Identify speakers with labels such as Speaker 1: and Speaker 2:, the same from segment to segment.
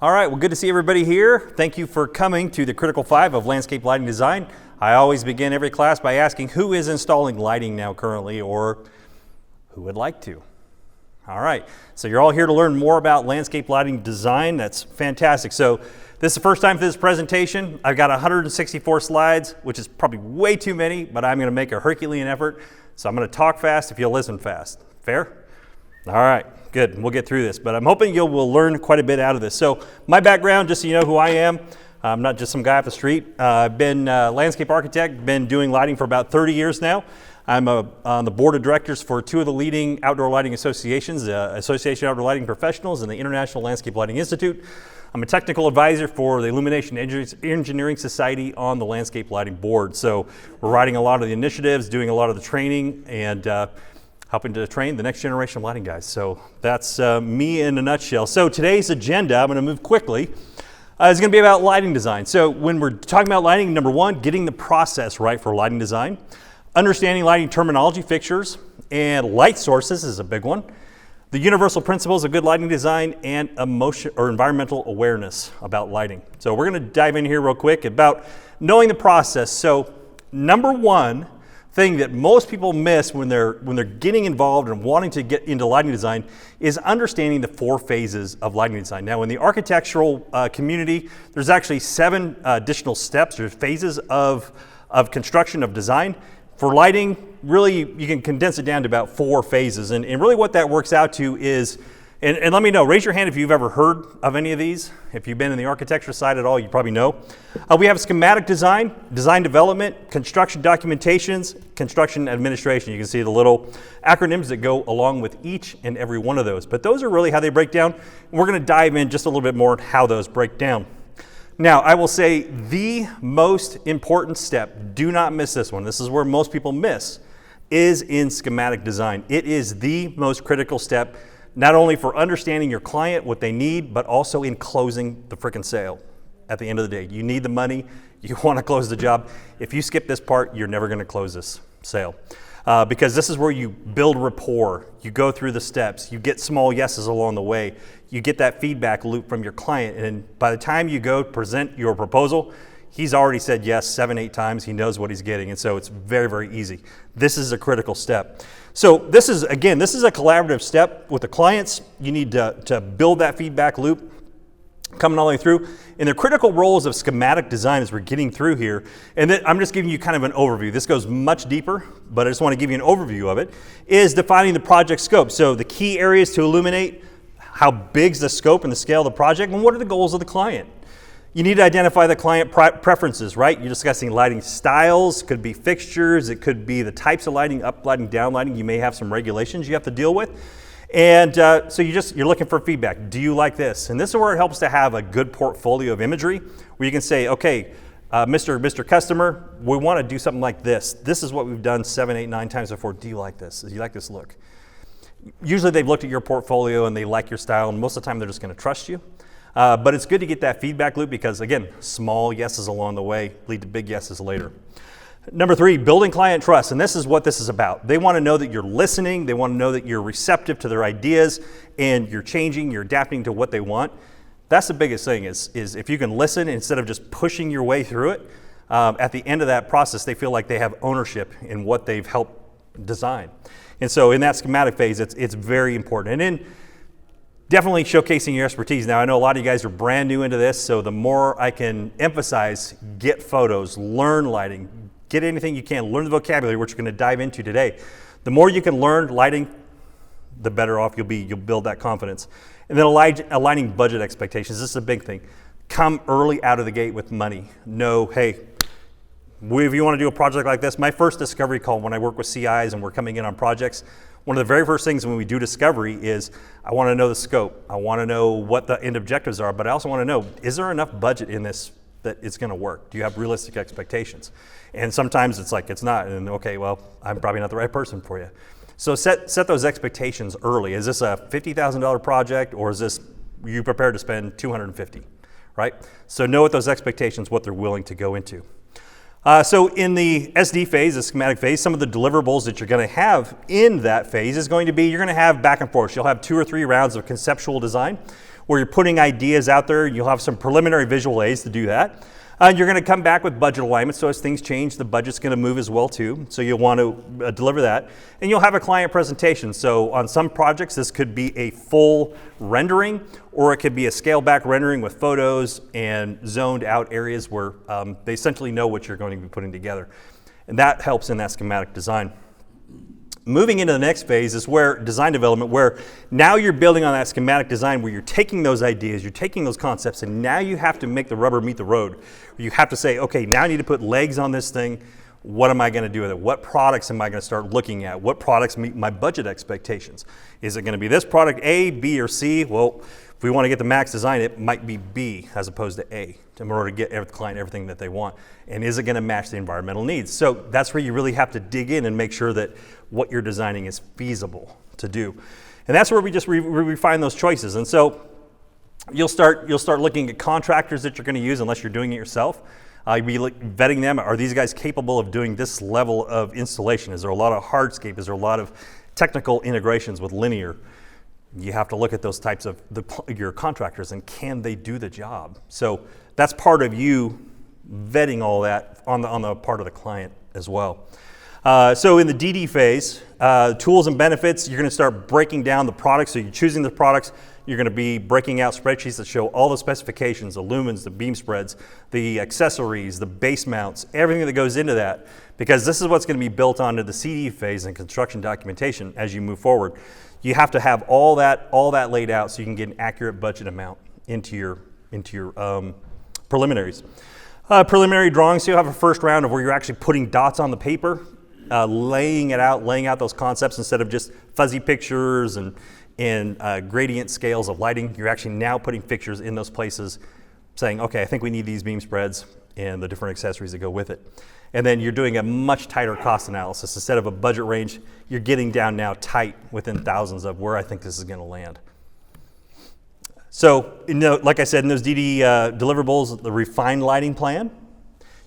Speaker 1: All right, well, good to see everybody here. Thank you for coming to the Critical 5 of Landscape Lighting Design. I always begin every class by asking who is installing lighting now currently, or who would like to. All right, so you're all here to learn more about landscape lighting design. That's fantastic. So this is the first time for this presentation. I've got 164 slides, which is probably way too many, but I'm gonna make a Herculean effort. So I'm gonna talk fast if you'll listen fast. Fair? All right, good, we'll get through this, but I'm hoping you will learn quite a bit out of this. So my background, just so you know who I am, I'm not just some guy off the street. I've been a landscape architect, been doing lighting for about 30 years now. I'm on the board of directors for two of the leading outdoor lighting associations, the Association of Outdoor Lighting Professionals and the International Landscape Lighting Institute. I'm a technical advisor for the Illumination Engineering Society on the Landscape Lighting Board. So we're writing a lot of the initiatives, doing a lot of the training, and helping to train the next generation of lighting guys. So that's me in a nutshell. So today's agenda, I'm gonna move quickly, is gonna be about lighting design. So when we're talking about lighting, number one, getting the process right for lighting design, understanding lighting terminology, fixtures, and light sources is a big one, the universal principles of good lighting design, and emotion or environmental awareness about lighting. So we're gonna dive in here real quick about knowing the process. So number one thing that most people miss when they're getting involved and wanting to get into lighting design is understanding the 4 phases of lighting design. Now in the architectural community, there's actually 7 additional steps or phases of construction of design. For lighting, really you can condense it down to about 4 phases, and really what that works out to is, and let me know, raise your hand if you've ever heard of any of these. If you've been in the architecture side at all, you probably know. We have schematic design, design development, construction documentations, construction administration. You can see the little acronyms that go along with each and every one of those. But those are really how they break down. We're gonna dive in just a little bit more on how those break down. Now, I will say the most important step, do not miss this one, this is where most people miss, is in schematic design. It is the most critical step, not only for understanding your client, what they need, but also in closing the frickin' sale. At the end of the day, you need the money, you wanna close the job. If you skip this part, you're never gonna close this sale. Because this is where you build rapport, you go through the steps, you get small yeses along the way, you get that feedback loop from your client, and by the time you go present your proposal, he's already said yes 7, 8 times, he knows what he's getting, and so it's very, very easy. This is a critical step. So this is, again, this is a collaborative step with the clients. You need to build that feedback loop coming all the way through. And the critical roles of schematic design as we're getting through here, and then I'm just giving you kind of an overview. This goes much deeper, but I just want to give you an overview of it, is defining the project scope. So the key areas to illuminate how big's the scope and the scale of the project, and what are the goals of the client. You need to identify the client preferences, right? You're discussing lighting styles, could be fixtures, it could be the types of lighting, up lighting, down lighting. You may have some regulations you have to deal with. And so you're looking for feedback. Do you like this? And this is where it helps to have a good portfolio of imagery, where you can say, okay, Mr. Customer, we want to do something like this. This is what we've done 7, 8, 9 times before. Do you like this? Do you like this look? Usually they've looked at your portfolio and they like your style, and most of the time they're just going to trust you. But it's good to get that feedback loop because, again, small yeses along the way lead to big yeses later. Number 3, building client trust, and this is what this is about. They want to know that you're listening, they want to know that you're receptive to their ideas, and you're changing, you're adapting to what they want. That's the biggest thing, is if you can listen instead of just pushing your way through it, at the end of that process, they feel like they have ownership in what they've helped design. And so in that schematic phase, it's very important. And then definitely showcasing your expertise. Now, I know a lot of you guys are brand new into this, so the more I can emphasize, get photos, learn lighting, get anything you can, learn the vocabulary, which you're going to dive into today. The more you can learn lighting, the better off you'll be. You'll build that confidence. And then aligning budget expectations. This is a big thing. Come early out of the gate with money. Know, hey, if you want to do a project like this, my first discovery call when I work with CIs and we're coming in on projects, one of the very first things when we do discovery is I want to know the scope. I want to know what the end objectives are, but I also want to know, is there enough budget in this that it's going to work? Do you have realistic expectations? And sometimes it's like it's not, and okay, well, I'm probably not the right person for you. So set those expectations early. Is this a $50,000 project, or is this you prepared to spend $250, right? So know what those expectations, what they're willing to go into. So in the SD phase, the schematic phase, some of the deliverables that you're going to have in that phase is going to be, you're going to have back and forth. You'll have 2 or 3 rounds of conceptual design, where you're putting ideas out there. You'll have some preliminary visual aids to do that. You're going to come back with budget alignment, so as things change, the budget's going to move as well too. So you'll want to deliver that. And you'll have a client presentation. So on some projects, this could be a full rendering, or it could be a scale back rendering with photos and zoned out areas where they essentially know what you're going to be putting together. And that helps in that schematic design. Moving into the next phase is where design development, where now you're building on that schematic design, where you're taking those ideas, you're taking those concepts, and now you have to make the rubber meet the road. You have to say, okay, now I need to put legs on this thing. What am I going to do with it? What products am I going to start looking at? What products meet my budget expectations? Is it going to be this product A, B, or C? Well, if we want to get the max design, it might be B as opposed to A in order to get the client everything that they want. And is it going to match the environmental needs? So that's where you really have to dig in and make sure that what you're designing is feasible to do. And that's where we just refine those choices. And so you'll start looking at contractors that you're going to use unless you're doing it yourself. You'll be vetting them. Are these guys capable of doing this level of installation? Is there a lot of hardscape? Is there a lot of technical integrations with linear? You have to look at those types of your contractors and can they do the job? So that's part of you vetting all that on the part of the client as well. So in the DD phase, tools and benefits, you're going to start breaking down the products. So you're choosing the products. You're going to be breaking out spreadsheets that show all the specifications, the lumens, the beam spreads, the accessories, the base mounts, everything that goes into that, because this is what's going to be built onto the CD phase and construction documentation as you move forward. You have to have all that laid out so you can get an accurate budget amount into your preliminaries. Preliminary drawings, so you'll have a first round of where you're actually putting dots on the paper, laying out those concepts instead of just fuzzy pictures and gradient scales of lighting. You're actually now putting fixtures in those places, saying, okay, I think we need these beam spreads and the different accessories that go with it. And then you're doing a much tighter cost analysis. Instead of a budget range, you're getting down now tight within thousands of where I think this is going to land. So, like I said, in those DD deliverables, the refined lighting plan,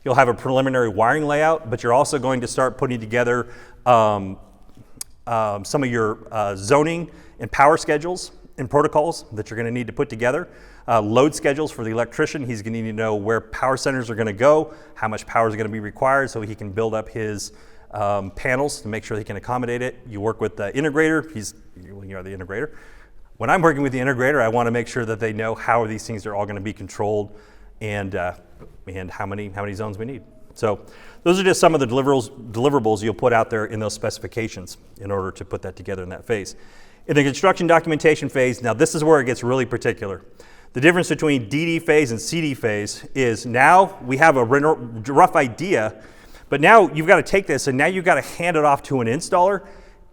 Speaker 1: you'll have a preliminary wiring layout, but you're also going to start putting together some of your zoning and power schedules and protocols that you're going to need to put together. Load schedules for the electrician. He's going to need to know where power centers are going to go, how much power is going to be required so he can build up his panels to make sure he can accommodate it. You work with the integrator. You're the integrator. When I'm working with the integrator, I want to make sure that they know how these things are all going to be controlled and how many zones we need. So those are just some of the deliverables you'll put out there in those specifications in order to put that together in that phase. In the construction documentation phase, now this is where it gets really particular. The difference between DD phase and CD phase is now we have a rough idea, but now you've got to take this and now you've got to hand it off to an installer,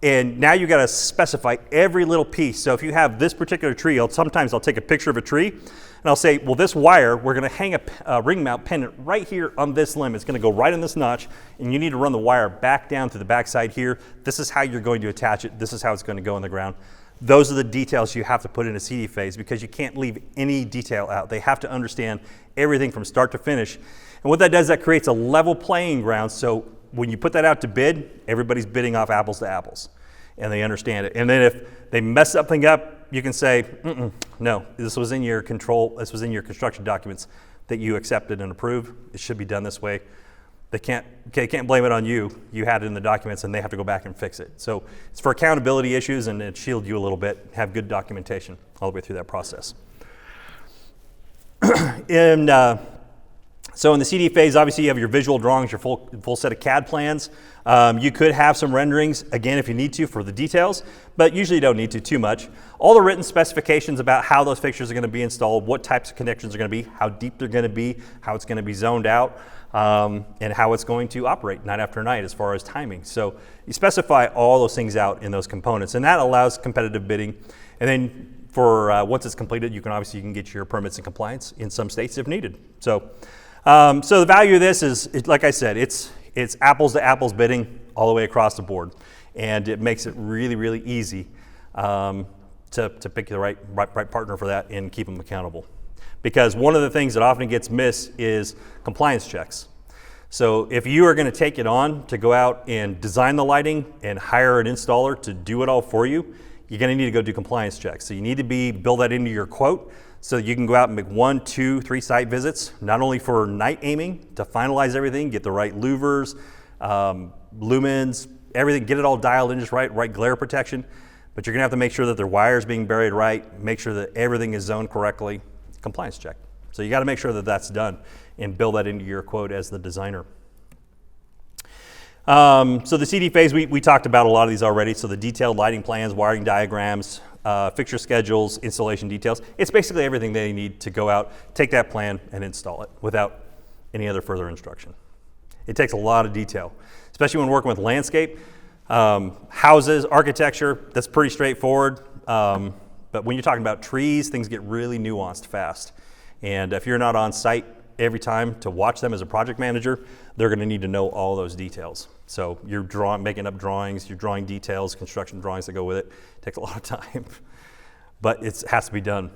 Speaker 1: and now you've got to specify every little piece. So if you have this particular tree, sometimes I'll take a picture of a tree and I'll say, well, this wire, we're going to hang a ring mount pendant right here on this limb. It's going to go right in this notch, and you need to run the wire back down to the backside here. This is how you're going to attach it. This is how it's going to go in the ground. Those are the details you have to put in a CD phase because you can't leave any detail out. They have to understand everything from start to finish. And what that does, that creates a level playing ground. So when you put that out to bid, everybody's bidding off apples to apples, and they understand it. And then if they mess something up, you can say, no, this was in your construction documents that you accepted and approved. It should be done this way. They can't blame it on you. You had it in the documents and they have to go back and fix it. So it's for accountability issues and it shield you a little bit, have good documentation all the way through that process. So in the CD phase, obviously you have your visual drawings, your full set of CAD plans. You could have some renderings, again, if you need to for the details, but usually you don't need to too much. All the written specifications about how those fixtures are going to be installed, what types of connections are going to be, how deep they're going to be, how it's going to be zoned out, and how it's going to operate night after night as far as timing. So you specify all those things out in those components, and that allows competitive bidding. And then for once it's completed, you can get your permits and compliance in some states if needed. So the value of this is, like I said, it's apples to apples bidding all the way across the board, and it makes it really, really easy to pick the right partner for that and keep them accountable. Because one of the things that often gets missed is compliance checks. So if you are going to take it on to go out and design the lighting and hire an installer to do it all for you, you're going to need to go do compliance checks. So you need to build that into your quote so that you can go out and make 1, 2, 3 site visits, not only for night aiming to finalize everything, get the right louvers, lumens, everything, get it all dialed in just right glare protection, but you're going to have to make sure that their wire's being buried right, make sure that everything is zoned correctly, compliance check. So you got to make sure that that's done and build that into your quote as the designer. So the CD phase, we talked about a lot of these already. So the detailed lighting plans, wiring diagrams, fixture schedules, installation details. It's basically everything they need to go out, take that plan and install it without any other further instruction. It takes a lot of detail, especially when working with landscape, houses, architecture, that's pretty straightforward. But when you're talking about trees, things get really nuanced fast. And if you're not on site every time to watch them as a project manager, they're going to need to know all those details. So you're making up drawings, you're drawing details, construction drawings that go with it. It takes a lot of time, but it has to be done.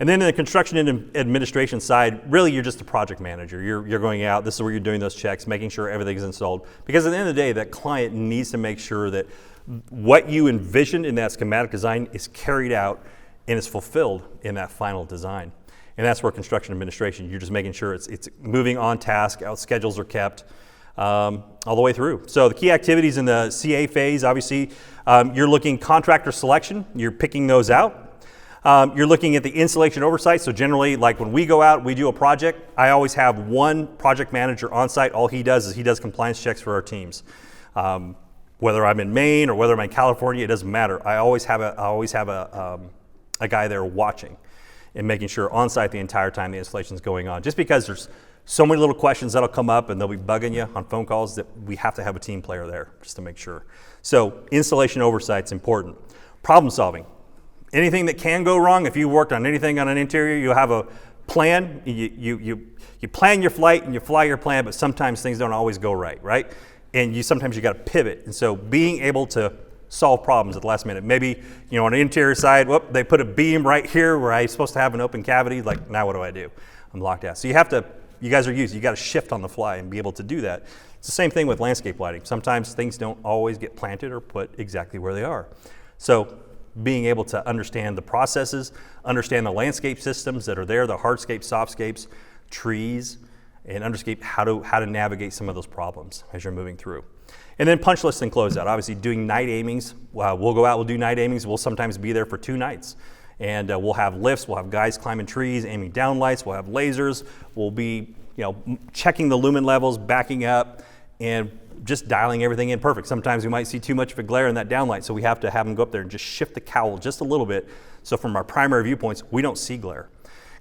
Speaker 1: And then in the construction and administration side, really you're just a project manager. You're going out, this is where you're doing those checks, making sure everything's installed. Because at the end of the day, that client needs to make sure that what you envisioned in that schematic design is carried out and is fulfilled in that final design. And that's where construction administration, you're just making sure it's moving on task, schedules are kept all the way through. So the key activities in the CA phase, obviously, you're looking contractor selection, you're picking those out. You're looking at the installation oversight. So generally, like when we go out, we do a project, I always have one project manager on site. All he does is he does compliance checks for our teams. Whether I'm in Maine or whether I'm in California, it doesn't matter. I always have a guy there watching and making sure on site the entire time the installation is going on. Just because there's so many little questions that'll come up and they'll be bugging you on phone calls that we have to have a team player there just to make sure. So installation oversight's important. Problem solving. Anything that can go wrong, if you worked on anything on an interior, you'll have a plan. You plan your flight and you fly your plan, but sometimes things don't always go right? And sometimes you got to pivot. And so being able to solve problems at the last minute. Maybe, on the interior side, they put a beam right here where I'm supposed to have an open cavity. Like, now what do I do? I'm locked out. So you guys are used, you got to shift on the fly and be able to do that. It's the same thing with landscape lighting. Sometimes things don't always get planted or put exactly where they are. So being able to understand the processes, understand the landscape systems that are there, the hardscapes, softscapes, trees, and understand how to navigate some of those problems as you're moving through. And then punch list and closeout. Obviously doing night aimings. We'll go out, we'll do night aimings. We'll sometimes be there for 2 nights. And we'll have lifts, we'll have guys climbing trees, aiming down lights, we'll have lasers. We'll be checking the lumen levels, backing up, and just dialing everything in perfect. Sometimes we might see too much of a glare in that downlight, so we have to have them go up there and just shift the cowl just a little bit. So from our primary viewpoints, we don't see glare.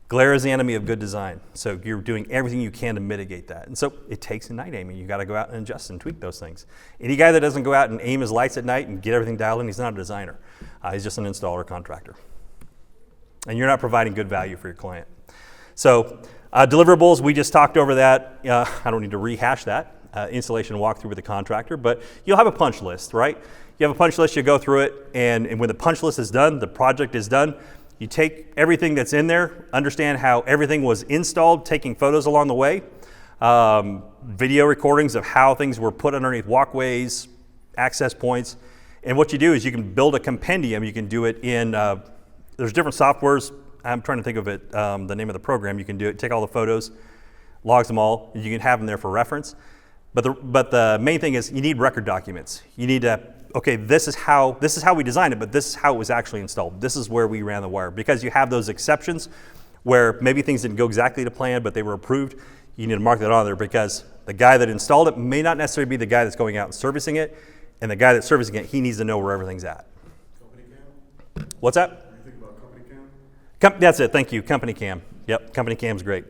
Speaker 1: Glare is the enemy of good design. So you're doing everything you can to mitigate that. And so it takes a night aiming. You got to go out and adjust and tweak those things. Any guy that doesn't go out and aim his lights at night and get everything dialed in, he's not a designer. He's just an installer contractor. And you're not providing good value for your client. So deliverables, we just talked over that. I don't need to rehash that. Installation walkthrough with the contractor, but you'll have a punch list, right? You have a punch list, you go through it, and when the punch list is done, the project is done, you take everything that's in there, understand how everything was installed, taking photos along the way, video recordings of how things were put underneath walkways, access points, and what you do is you can build a compendium. You can do it in, there's different softwares. I'm trying to think of it, the name of the program. You can do it, take all the photos, logs them all, and you can have them there for reference. But the main thing is you need record documents. You need to, okay, this is how we designed it, but this is how it was actually installed. This is where we ran the wire. Because you have those exceptions where maybe things didn't go exactly to plan, but they were approved, you need to mark that on there because the guy that installed it may not necessarily be the guy that's going out and servicing it, and the guy that's servicing it, he needs to know where everything's at.
Speaker 2: Company cam?
Speaker 1: What's that?
Speaker 2: What do you think about company cam?
Speaker 1: That's it, thank you, company cam. Yep, company cam's great.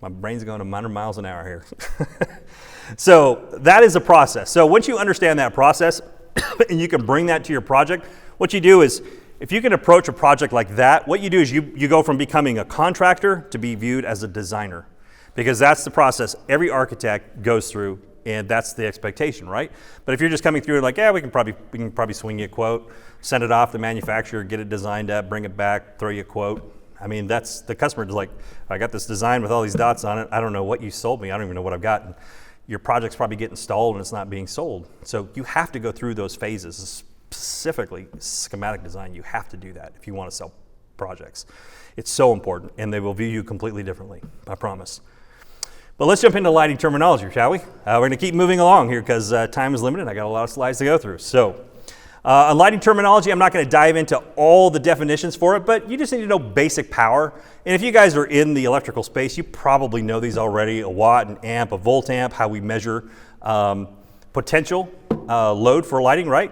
Speaker 1: My brain's going 100 miles an hour here. So that is a process. So once you understand that process and you can bring that to your project, what you do is, if you can approach a project like that, what you do is you go from becoming a contractor to be viewed as a designer. Because that's the process every architect goes through, and that's the expectation, right? But if you're just coming through and like, yeah, we can probably swing you a quote, send it off to the manufacturer, get it designed up, bring it back, throw you a quote. I mean, that's the customer is like, I got this design with all these dots on it. I don't know what you sold me. I don't even know what I've gotten. Your project's probably getting stalled and it's not being sold. So you have to go through those phases, specifically schematic design. You have to do that if you want to sell projects. It's so important, and they will view you completely differently, I promise. But let's jump into lighting terminology, shall we? We're going to keep moving along here because time is limited. I got a lot of slides to go through. So, on lighting terminology, I'm not going to dive into all the definitions for it, but you just need to know basic power. And if you guys are in the electrical space, you probably know these already: a watt, an amp, a volt amp, how we measure potential load for lighting, right?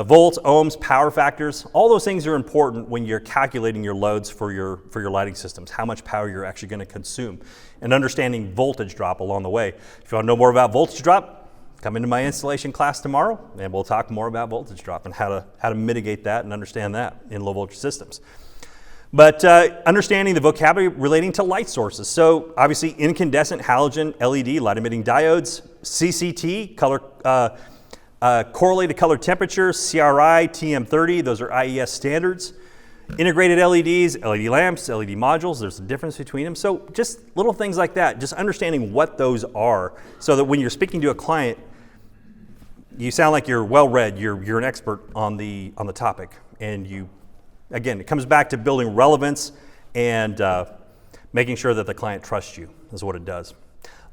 Speaker 1: Volts, ohms, power factors, all those things are important when you're calculating your loads for your lighting systems, how much power you're actually going to consume, and understanding voltage drop along the way. If you want to know more about voltage drop, come into my installation class tomorrow, and we'll talk more about voltage drop and how to mitigate that and understand that in low voltage systems. But understanding the vocabulary relating to light sources. So obviously incandescent, halogen, LED, light emitting diodes, CCT, color correlated color temperature, CRI, TM30, those are IES standards. Integrated LEDs, LED lamps, LED modules, there's a difference between them. So just little things like that, just understanding what those are so that when you're speaking to a client, you sound like you're well-read, you're an expert on the topic. And you, again, it comes back to building relevance and making sure that the client trusts you is what it does.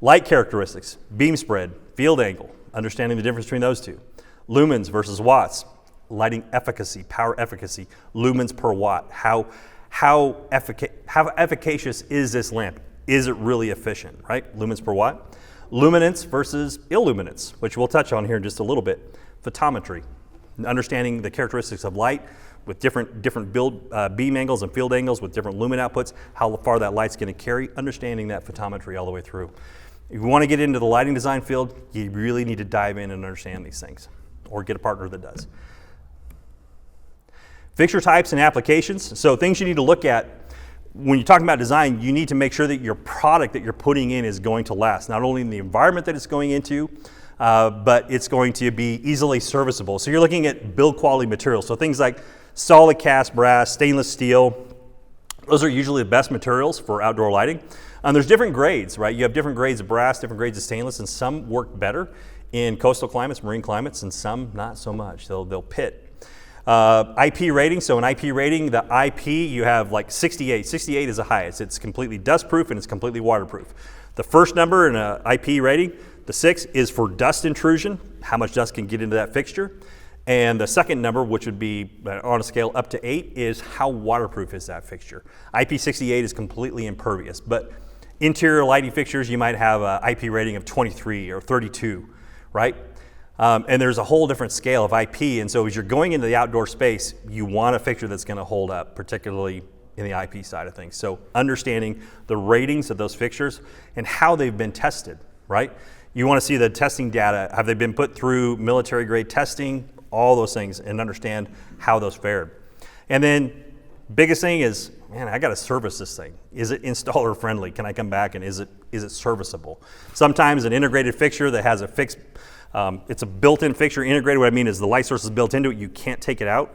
Speaker 1: Light characteristics, beam spread, field angle, understanding the difference between those two. Lumens versus watts, lighting efficacy, power efficacy, lumens per watt. How efficacious is this lamp? Is it really efficient, right? Lumens per watt. Luminance versus illuminance, which we'll touch on here in just a little bit. Photometry, understanding the characteristics of light with different beam angles and field angles with different lumen outputs, how far that light's going to carry, understanding that photometry all the way through. If you want to get into the lighting design field, you really need to dive in and understand these things, or get a partner that does. Fixture types and applications. So things you need to look at when you're talking about design, you need to make sure that your product that you're putting in is going to last, not only in the environment that it's going into, but it's going to be easily serviceable. So you're looking at build quality materials. So things like solid cast brass, stainless steel, those are usually the best materials for outdoor lighting. There's different grades, right? You have different grades of brass, different grades of stainless, and some work better in coastal climates, marine climates, and some not so much. They'll pit. IP rating, so an IP rating, the IP, you have like 68. 68 is the highest. It's completely dust proof and it's completely waterproof. The first number in an IP rating, the 6, is for dust intrusion, how much dust can get into that fixture. And the second number, which would be on a scale up to 8, is how waterproof is that fixture. IP68 is completely impervious, but interior lighting fixtures, you might have an IP rating of 23 or 32, right? And there's a whole different scale of IP, and so as you're going into the outdoor space, you want a fixture that's going to hold up, particularly in the IP side of things. So understanding the ratings of those fixtures and how they've been tested, right? You want to see the testing data. Have they been put through military grade testing? All those things, and understand how those fared. And then biggest thing is, man, I got to service this thing. Is it installer friendly? Can I come back and is it serviceable? Sometimes an integrated fixture that has a fixed, it's a built-in fixture integrated. What I mean is the light source is built into it. You can't take it out.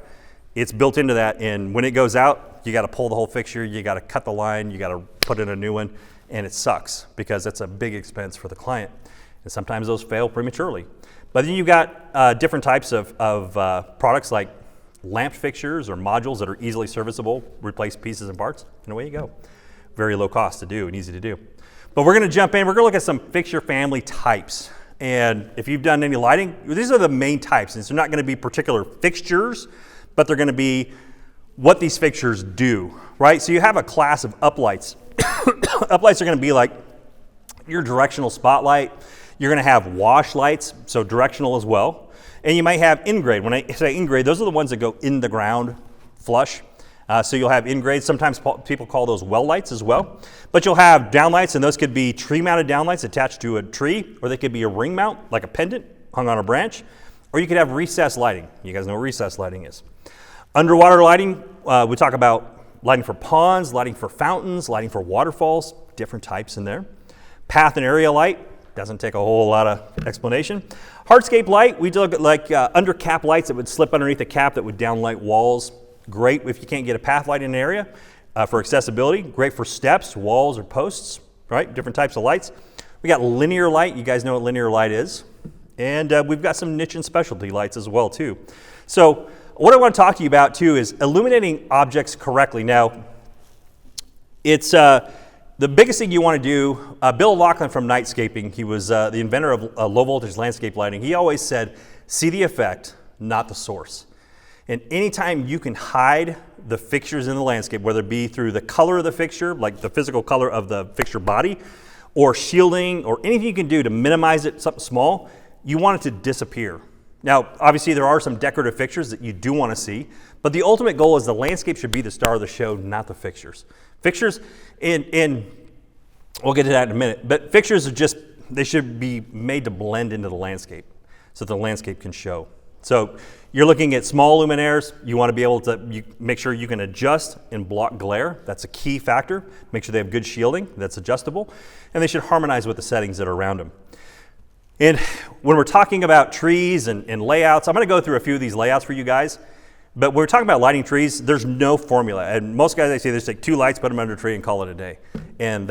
Speaker 1: It's built into that, and when it goes out, you got to pull the whole fixture. You got to cut the line. You got to put in a new one, and it sucks because that's a big expense for the client. And sometimes those fail prematurely. But then you've got different types of products like lamp fixtures or modules that are easily serviceable, replace pieces and parts, and away you go. Very low cost to do and easy to do. But we're going to jump in. We're going to look at some fixture family types. And if you've done any lighting, these are the main types. And they're not going to be particular fixtures, but they're going to be what these fixtures do, right? So you have a class of uplights. Uplights are going to be like your directional spotlight. You're going to have wash lights, so directional as well. And you might have in-grade. When I say in-grade, those are the ones that go in the ground flush. So you'll have in-grade. Sometimes people call those well lights as well. But you'll have downlights, and those could be tree-mounted downlights attached to a tree, or they could be a ring mount, like a pendant hung on a branch. Or you could have recessed lighting. You guys know what recessed lighting is. Underwater lighting, we talk about lighting for ponds, lighting for fountains, lighting for waterfalls, different types in there. Path and area light. Doesn't take a whole lot of explanation. Hardscape light, we look at like under cap lights that would slip underneath the cap that would downlight walls. Great if you can't get a path light in an area for accessibility. Great for steps, walls, or posts, right? Different types of lights. We got linear light. You guys know what linear light is. And we've got some niche and specialty lights as well too. So what I want to talk to you about too is illuminating objects correctly. Now, it's the biggest thing you want to do. Bill Laughlin from Nightscaping, he was the inventor of low voltage landscape lighting. He always said, see the effect, not the source. And anytime you can hide the fixtures in the landscape, whether it be through the color of the fixture, like the physical color of the fixture body, or shielding, or anything you can do to minimize it, something small, you want it to disappear. Now, obviously there are some decorative fixtures that you do want to see, but the ultimate goal is the landscape should be the star of the show, not the fixtures. Fixtures, we'll get to that in a minute, but fixtures are just, they should be made to blend into the landscape so the landscape can show. So you're looking at small luminaires. You want to be able to make sure you can adjust and block glare. That's a key factor. Make sure they have good shielding that's adjustable, and they should harmonize with the settings that are around them. And when we're talking about trees and layouts, I'm going to go through a few of these layouts for you guys. But when we're talking about lighting trees, there's no formula. And most guys, I say, just take 2 lights, put them under a tree, and call it a day. And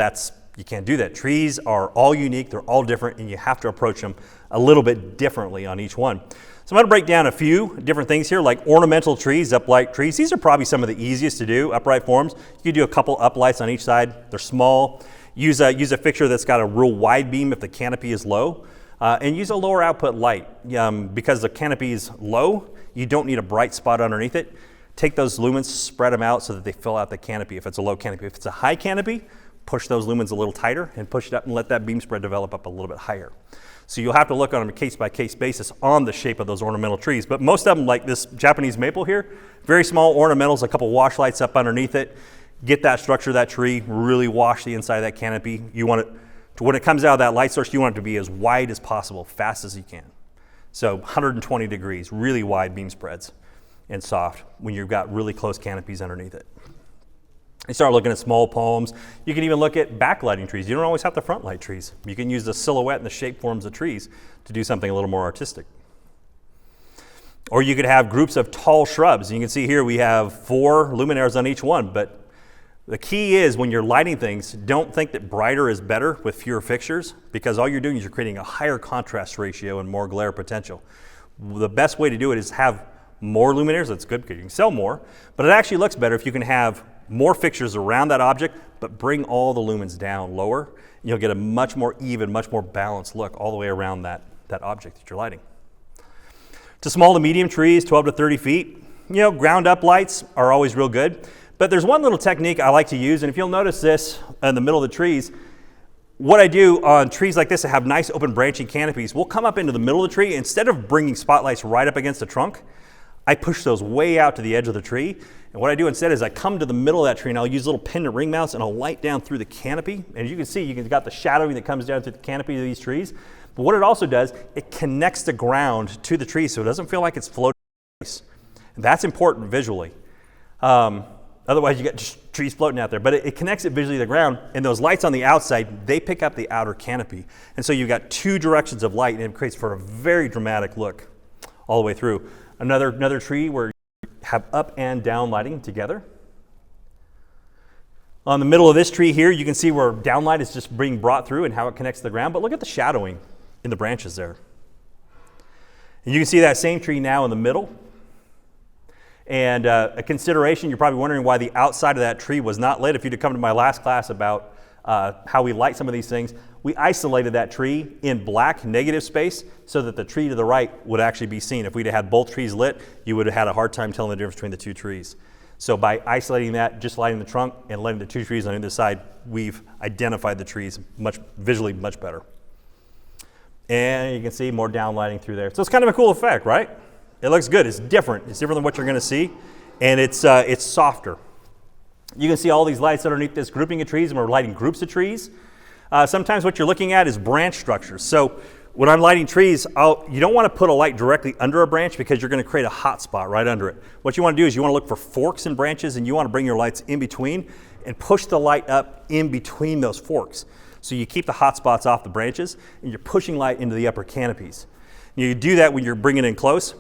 Speaker 1: you can't do that. Trees are all unique. They're all different, and you have to approach them a little bit differently on each one. So I'm going to break down a few different things here, like ornamental trees, upright trees. These are probably some of the easiest to do, upright forms. You can do a couple uplights on each side. They're small. Use a fixture that's got a real wide beam if the canopy is low. And use a lower output light. Because the canopy is low, you don't need a bright spot underneath it. Take those lumens, spread them out so that they fill out the canopy if it's a low canopy. If it's a high canopy, push those lumens a little tighter and push it up and let that beam spread develop up a little bit higher. So you'll have to look on a case-by-case basis on the shape of those ornamental trees. But most of them, like this Japanese maple here, very small ornamentals, a couple wash lights up underneath it. Get that structure of that tree, really wash the inside of that canopy. You want it to, when it comes out of that light source, you want it to be as wide as possible, fast as you can. So 120 degrees, really wide beam spreads and soft when you've got really close canopies underneath it. You start looking at small palms. You can even look at backlighting trees. You don't always have to front light trees. You can use the silhouette and the shape forms of trees to do something a little more artistic. Or you could have groups of tall shrubs. You can see here we have 4 luminaires on each one, but the key is when you're lighting things, don't think that brighter is better with fewer fixtures, because all you're doing is you're creating a higher contrast ratio and more glare potential. The best way to do it is have more luminaires. That's good because you can sell more, but it actually looks better if you can have more fixtures around that object, but bring all the lumens down lower. You'll get a much more even, much more balanced look all the way around that object that you're lighting. To small to medium trees, 12 to 30 feet, ground up lights are always real good. But there's one little technique I like to use, and if you'll notice this in the middle of the trees, what I do on trees like this that have nice open branching canopies, we'll come up into the middle of the tree. Instead of bringing spotlights right up against the trunk, I push those way out to the edge of the tree. And what I do instead is I come to the middle of that tree and I'll use little pendant ring mounts and I'll light down through the canopy. And as you can see, you've got the shadowing that comes down through the canopy of these trees. But what it also does, it connects the ground to the tree so it doesn't feel like it's floating. And that's important visually. Otherwise you got just trees floating out there. But it connects it visually to the ground, and those lights on the outside, they pick up the outer canopy. And so you've got 2 directions of light, and it creates for a very dramatic look all the way through. Another tree where you have up and down lighting together. On the middle of this tree here, you can see where downlight is just being brought through and how it connects to the ground. But look at the shadowing in the branches there. And you can see that same tree now in the middle. And a consideration, you're probably wondering why the outside of that tree was not lit. If you'd have come to my last class about how we light some of these things, we isolated that tree in black negative space so that the tree to the right would actually be seen. If we'd have had both trees lit, you would have had a hard time telling the difference between the 2 trees. So by isolating that, just lighting the trunk and letting the 2 trees on either side, we've identified the trees visually much better. And you can see more down lighting through there. So it's kind of a cool effect, right? It looks good. It's different. It's different than what you're going to see, and it's softer. You can see all these lights underneath this grouping of trees, and we're lighting groups of trees. Sometimes what you're looking at is branch structures. So when I'm lighting trees, you don't want to put a light directly under a branch because you're going to create a hot spot right under it. What you want to do is you want to look for forks in branches, and you want to bring your lights in between and push the light up in between those forks. So you keep the hot spots off the branches, and you're pushing light into the upper canopies. You do that when you're bringing in close.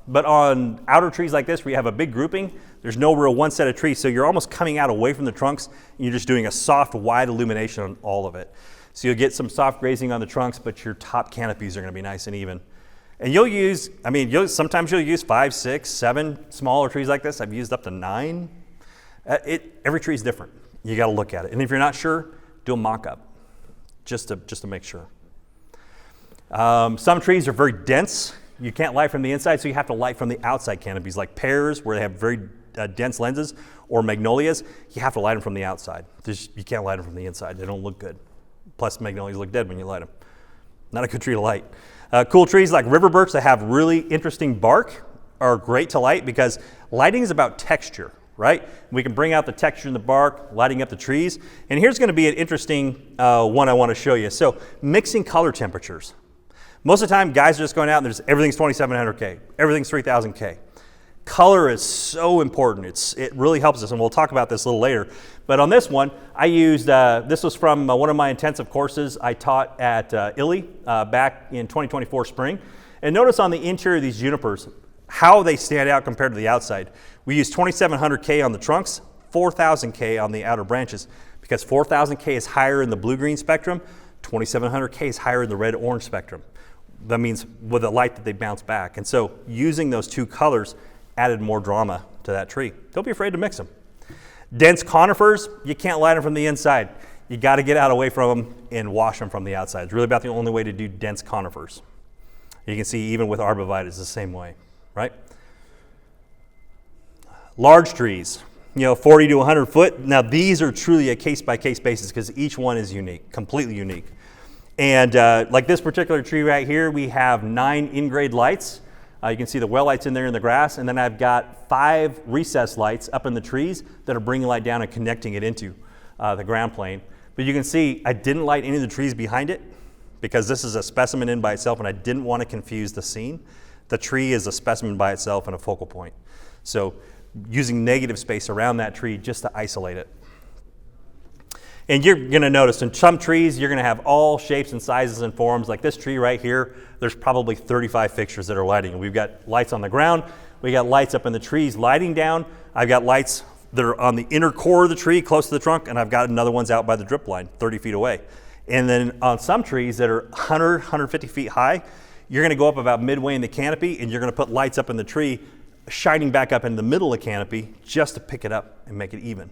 Speaker 1: But on outer trees like this, where you have a big grouping, there's no real one set of trees, so you're almost coming out away from the trunks, and you're just doing a soft, wide illumination on all of it. So you'll get some soft grazing on the trunks, but your top canopies are going to be nice and even. And you'll use, I mean, sometimes you'll use 5, 6, 7 smaller trees like this. I've used up to 9. Every tree is different. You got to look at it. And if you're not sure, do a mock-up just to make sure. Some trees are very dense. You can't light from the inside, so you have to light from the outside canopies, like pears, where they have very dense lenses, or magnolias. You have to light them from the outside. You can't light them from the inside. They don't look good. Plus, magnolias look dead when you light them. Not a good tree to light. Cool trees like river birch that have really interesting bark are great to light because lighting is about texture, right? We can bring out the texture in the bark, lighting up the trees. And here's going to be an interesting one I want to show you. So mixing color temperatures. Most of the time, guys are just going out and everything's 2700K, everything's 3000K. Color is so important. It really helps us, and we'll talk about this a little later. But on this one, I used, this was from one of my intensive courses I taught at ILI back in 2024 spring. And notice on the interior of these junipers, how they stand out compared to the outside. We used 2700K on the trunks, 4000K on the outer branches, because 4000K is higher in the blue-green spectrum, 2700K is higher in the red-orange spectrum. That means with the light that they bounce back. And so using those two colors added more drama to that tree. Don't be afraid to mix them. Dense conifers, you can't light them from the inside. You got to get out away from them and wash them from the outside. It's really about the only way to do dense conifers. You can see even with arborvitae, it's the same way, right? Large trees, 40 to 100 foot. Now these are truly a case-by-case basis because each one is unique, completely unique. And like this particular tree right here, we have 9 in-grade lights. You can see the well lights in there in the grass, and then I've got 5 recessed lights up in the trees that are bringing light down and connecting it into the ground plane. But you can see I didn't light any of the trees behind it because this is a specimen in by itself, and I didn't want to confuse the scene. The tree is a specimen by itself and a focal point. So using negative space around that tree just to isolate it. And you're going to notice in some trees, you're going to have all shapes and sizes and forms. Like this tree right here, there's probably 35 fixtures that are lighting. We've got lights on the ground. We got lights up in the trees lighting down. I've got lights that are on the inner core of the tree, close to the trunk, and I've got another ones out by the drip line, 30 feet away. And then on some trees that are 100, 150 feet high, you're going to go up about midway in the canopy, and you're going to put lights up in the tree, shining back up in the middle of the canopy just to pick it up and make it even.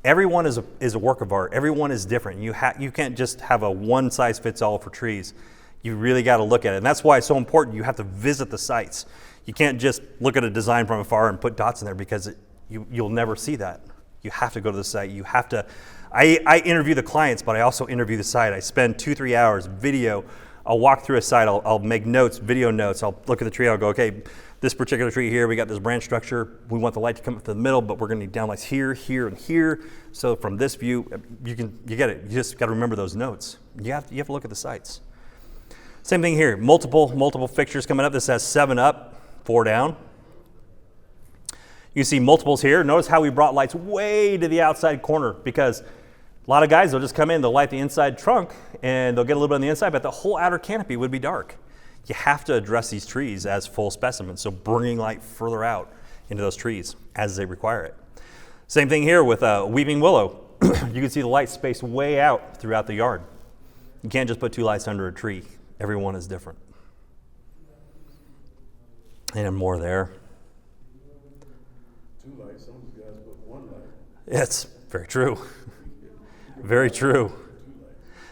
Speaker 1: Everyone is a work of art. Everyone is different. You can't just have a one-size-fits-all for trees. You really got to look at it. And that's why it's so important. You have to visit the sites. You can't just look at a design from afar and put dots in there because you'll never see that. You have to go to the site. You have to. I interview the clients, but I also interview the site. I spend 2-3 hours video. I'll walk through a site. I'll make notes, video notes. I'll look at the tree. I'll go, okay, this particular tree here, we got this branch structure. We want the light to come up to the middle, but we're going to need downlights here, here, and here. So from this view, you get it. You just got to remember those notes. You have to look at the sites. Same thing here. Multiple fixtures coming up. This has 7 up, 4 down. You can see multiples here. Notice how we brought lights way to the outside corner because a lot of guys, they'll just come in, they'll light the inside trunk, and they'll get a little bit on the inside, but the whole outer canopy would be dark. You have to address these trees as full specimens, so bringing light further out into those trees as they require it. Same thing here with weeping willow. You can see the light spaced way out throughout the yard. You can't just put 2 lights under a tree. Every one is different. And more there.
Speaker 2: 2 lights, some of these guys put 1 light.
Speaker 1: It's very true. Very true.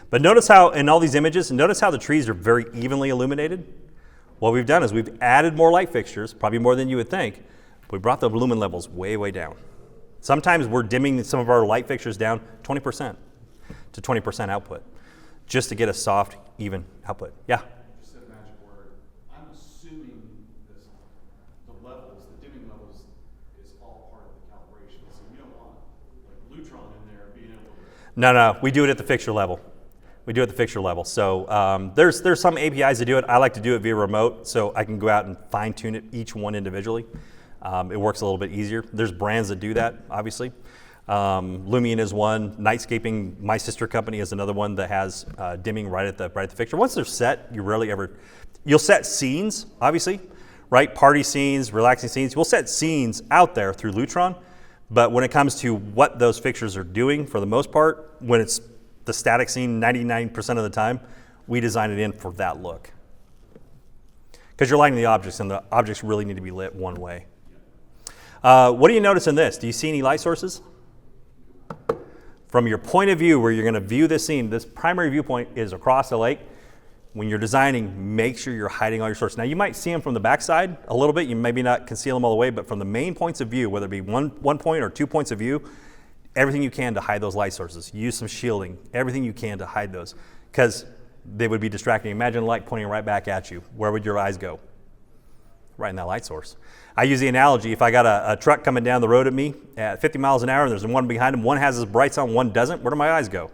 Speaker 1: But notice how in all these images, notice how the trees are very evenly illuminated. What we've done is we've added more light fixtures, probably more than you would think. We brought the lumen levels way, way down. Sometimes we're dimming some of our light fixtures down 20% to 20% output just to get a soft, even output. Yeah?
Speaker 3: You just said a magic word. I'm assuming the levels, the dimming levels, is all part of the calibration. So you don't want like Lutron in there being able to...
Speaker 1: No, we do it at the fixture level. We do it at the fixture level. So there's some APIs to do it. I like to do it via remote so I can go out and fine tune it each one individually. It works a little bit easier. There's brands that do that, obviously. Lumion is one. Nightscaping, my sister company, is another one that has dimming right at the fixture. Once they're set, you'll set scenes, obviously, right? Party scenes, relaxing scenes. We'll set scenes out there through Lutron, but when it comes to what those fixtures are doing, for the most part, when it's the static scene 99% of the time, we design it in for that look. because you're lighting the objects, and the objects really need to be lit one way. What do you notice in this? Do you see any light sources? From your point of view, where you're going to view this scene, this primary viewpoint is across the lake. When you're designing, make sure you're hiding all your sources. Now, you might see them from the backside a little bit. You maybe not conceal them all the way, but from the main points of view, whether it be one point or 2 points of view, everything you can to hide those light sources. Use some shielding, everything you can to hide those, because they would be distracting. Imagine light pointing right back at you. Where would your eyes go? Right in that light source. I use the analogy, if I got a truck coming down the road at me at 50 miles an hour and there's one behind him, one has his brights on, one doesn't, where do my eyes go?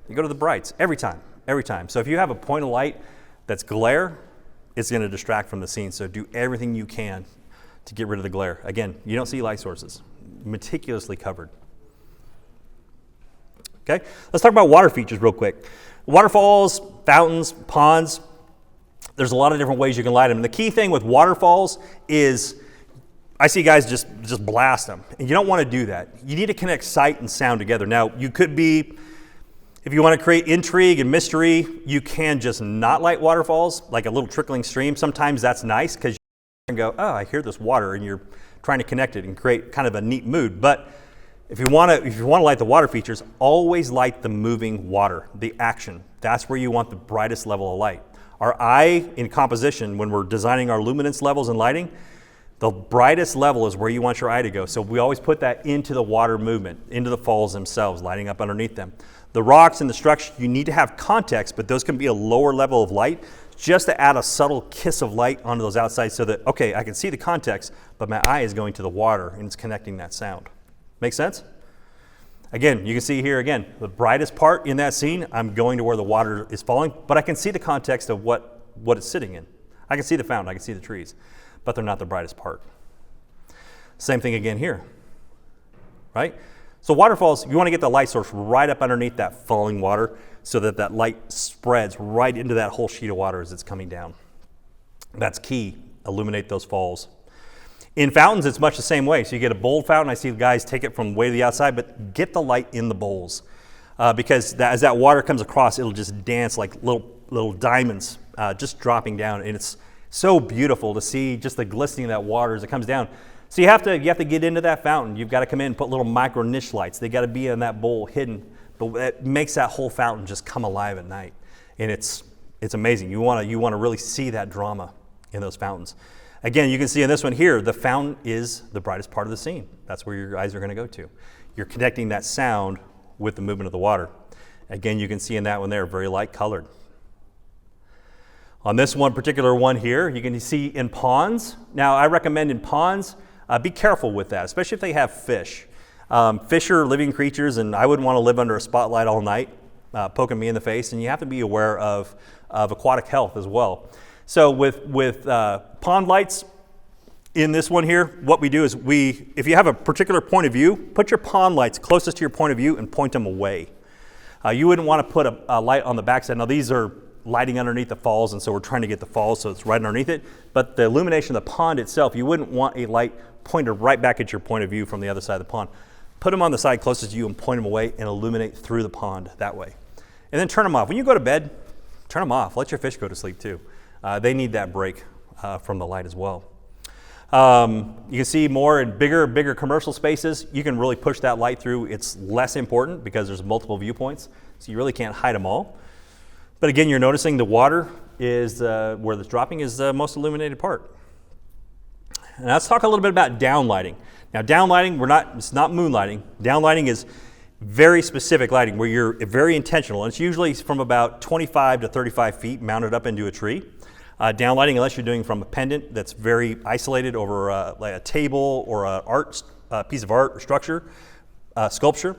Speaker 1: You go to the brights, every time. So if you have a point of light that's glare, it's going to distract from the scene. So do everything you can to get rid of the glare. Again, you don't see light sources, meticulously covered. Okay, let's talk about water features real quick. Waterfalls, fountains, ponds, there's a lot of different ways you can light them. And the key thing with waterfalls is, I see guys just blast them. And you don't want to do that. You need to connect sight and sound together. Now, you could be, if you want to create intrigue and mystery, you can just not light waterfalls, like a little trickling stream. Sometimes that's nice because you can go, oh, I hear this water, and you're trying to connect it and create kind of a neat mood. But if you want to light the water features, always light the moving water, the action. That's where you want the brightest level of light. Our eye in composition, when we're designing our luminance levels and lighting, the brightest level is where you want your eye to go. So we always put that into the water movement, into the falls themselves, lighting up underneath them. The rocks and the structure, you need to have context, but those can be a lower level of light just to add a subtle kiss of light onto those outsides so that, okay, I can see the context, but my eye is going to the water and it's connecting that sound. Make sense? Again, you can see here again, the brightest part in that scene, I'm going to where the water is falling, but I can see the context of what it's sitting in. I can see the fountain, I can see the trees, but they're not the brightest part. Same thing again here, right? So waterfalls, you want to get the light source right up underneath that falling water so that that light spreads right into that whole sheet of water as it's coming down. That's key, illuminate those falls. In fountains, it's much the same way. So you get a bowl fountain. I see the guys take it from way to the outside, but get the light in the bowls because as that water comes across, it'll just dance like little diamonds just dropping down. And it's so beautiful to see just the glistening of that water as it comes down. So you have to get into that fountain. You've got to come in and put little micro niche lights. They got to be in that bowl hidden, but it makes that whole fountain just come alive at night. And it's amazing. You want to really see that drama in those fountains. Again, you can see in this one here, the fountain is the brightest part of the scene. That's where your eyes are going to go to. You're connecting that sound with the movement of the water. Again, you can see in that one there, very light colored. On this one particular one here, you can see in ponds. Now, I recommend in ponds, be careful with that, especially if they have fish. Fish are living creatures, and I wouldn't want to live under a spotlight all night, poking me in the face, and you have to be aware of aquatic health as well. So with pond lights in this one here, what we do is if you have a particular point of view, put your pond lights closest to your point of view and point them away. You wouldn't want to put a light on the backside. Now these are lighting underneath the falls, and so we're trying to get the falls so it's right underneath it. But the illumination of the pond itself, you wouldn't want a light pointed right back at your point of view from the other side of the pond. Put them on the side closest to you and point them away and illuminate through the pond that way. And then turn them off. When you go to bed, turn them off. Let your fish go to sleep too. They need that break from the light as well. You can see more in bigger commercial spaces. You can really push that light through. It's less important because there's multiple viewpoints, so you really can't hide them all. But again, you're noticing the water is where it's dropping is the most illuminated part. And let's talk a little bit about downlighting. Now, downlighting, it's not moonlighting. Downlighting is very specific lighting where you're very intentional, and it's usually from about 25 to 35 feet mounted up into a tree. Downlighting, unless you're doing from a pendant that's very isolated over like a table or a piece of art or structure, sculpture.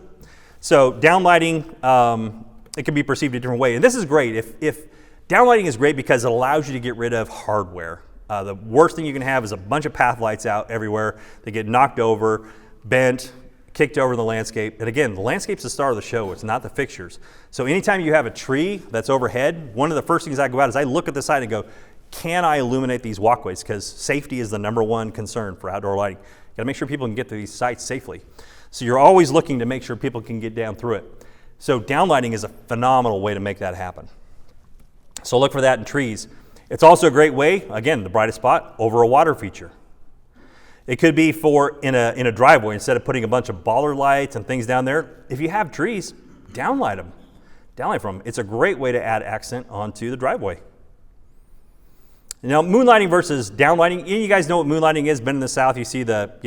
Speaker 1: So downlighting, it can be perceived a different way. And this is great. If downlighting is great because it allows you to get rid of hardware. The worst thing you can have is a bunch of path lights out everywhere. They get knocked over, bent, kicked over the landscape. And again, the landscape's the star of the show. It's not the fixtures. So anytime you have a tree that's overhead, one of the first things I go out is I look at the side and go, can I illuminate these walkways? Because safety is the number one concern for outdoor lighting. You gotta make sure people can get to these sites safely. So you're always looking to make sure people can get down through it. So downlighting is a phenomenal way to make that happen. So look for that in trees. It's also a great way, again, the brightest spot, over a water feature. It could be for in a driveway, instead of putting a bunch of baller lights and things down there, if you have trees, downlight them. Downlight from them. It's a great way to add accent onto the driveway. Now, moonlighting versus downlighting. You guys know what moonlighting is. Been in the South, you see if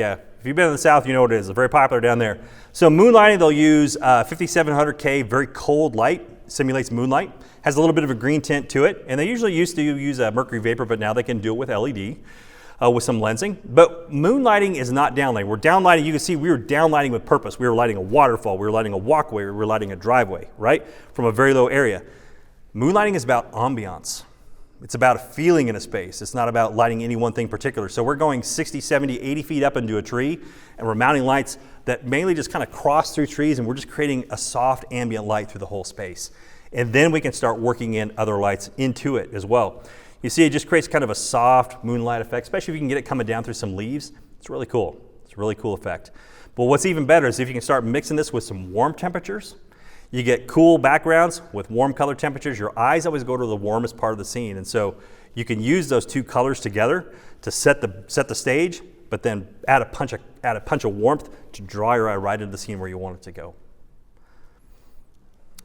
Speaker 1: you've been in the South, you know what it is. It's very popular down there. So moonlighting, they'll use 5700K, very cold light, simulates moonlight. Has a little bit of a green tint to it. And they usually used to use mercury vapor, but now they can do it with LED. With some lensing. But moonlighting is not downlighting. We're downlighting, you can see we were downlighting with purpose. We were lighting a waterfall, we were lighting a walkway, we were lighting a driveway, right? From a very low area. Moonlighting is about ambiance. It's about a feeling in a space. It's not about lighting any one thing particular. So we're going 60, 70, 80 feet up into a tree, and we're mounting lights that mainly just kind of cross through trees, and we're just creating a soft ambient light through the whole space. And then we can start working in other lights into it as well. You see, it just creates kind of a soft moonlight effect, especially if you can get it coming down through some leaves. It's really cool. It's a really cool effect. But what's even better is if you can start mixing this with some warm temperatures. You get cool backgrounds with warm color temperatures. Your eyes always go to the warmest part of the scene. And so you can use those two colors together to set the stage, but then add a punch of warmth to draw your eye right into the scene where you want it to go.